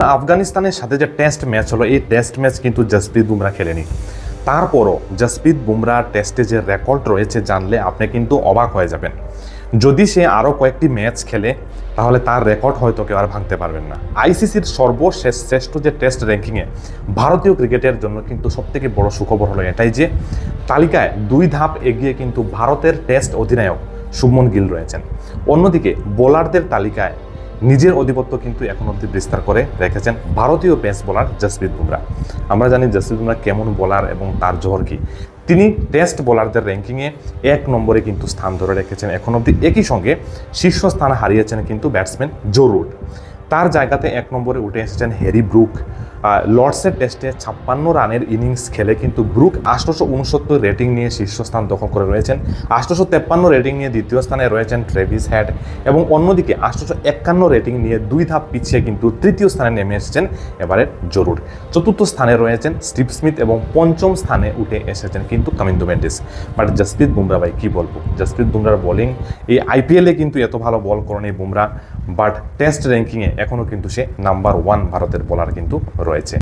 আফগানিস্তানের সাথে যে টেস্ট ম্যাচ হলো, এই টেস্ট ম্যাচ কিন্তু জসপ্রীত বুমরা খেলেনি। তারপরও জসপ্রীত বুমরার টেস্টে যে রেকর্ড রয়েছে জানলে আপনি কিন্তু অবাক হয়ে যাবেন। যদি সে আরও কয়েকটি ম্যাচ খেলে তাহলে তার রেকর্ড হয়তো কেউ আর ভাঙতে পারবেন না। আইসিসির সর্বশেষ শ্রেষ্ঠ যে টেস্ট র্যাঙ্কিংয়ে ভারতীয় ক্রিকেটের জন্য কিন্তু সবথেকে বড় সুখবর হলো এটাই যে তালিকায় 2 ধাপ এগিয়ে কিন্তু ভারতের টেস্ট অধিনায়ক শুভমন গিল রয়েছেন। অন্যদিকে বোলারদের তালিকায় নিজের আধিপত্য কিন্তু এখন অবধি বিস্তার করে রেখেছেন ভারতীয় পেস বোলার জসপ্রীত বুমরা। আমরা জানি জসপ্রীত বুমরা কেমন বোলার এবং তার জোহর কি। তিনি টেস্ট বোলারদের র্যাঙ্কিংয়ে 1 নম্বরে কিন্তু স্থান ধরে রেখেছেন এখন অবধি। একই সঙ্গে শীর্ষস্থান হারিয়েছেন কিন্তু ব্যাটসম্যান জো রুট। তার জায়গাতে 1 নম্বরে উঠে এসেছেন হ্যারি ব্রুক। লর্ডসের টেস্টে 56 রানের ইনিংস খেলে কিন্তু ব্রুক 869 রেটিং নিয়ে শীর্ষস্থান দখল করে রয়েছেন। 853 রেটিং নিয়ে দ্বিতীয় স্থানে রয়েছেন ট্রেভিস হেড এবং অন্যদিকে 851 রেটিং নিয়ে 2 ধাপ পিছিয়ে কিন্তু তৃতীয় স্থানে নেমে এসেছেন এবারে জো রুট। চতুর্থ স্থানে রয়েছেন স্টিভ স্মিথ এবং পঞ্চম স্থানে উঠে এসেছেন কিন্তু কামিন্দু মেন্ডিস। বাট জসপ্রীত বুমরা ভাই কী বলবো, জসপ্রীত বুমরার বোলিং এই আইপিএলে কিন্তু এত ভালো বল করেনি বুমরা, বাট টেস্ট র্যাঙ্কিংয়ে এখনও কিন্তু সে নাম্বার 1 ভারতের বোলার কিন্তু রয়েছে।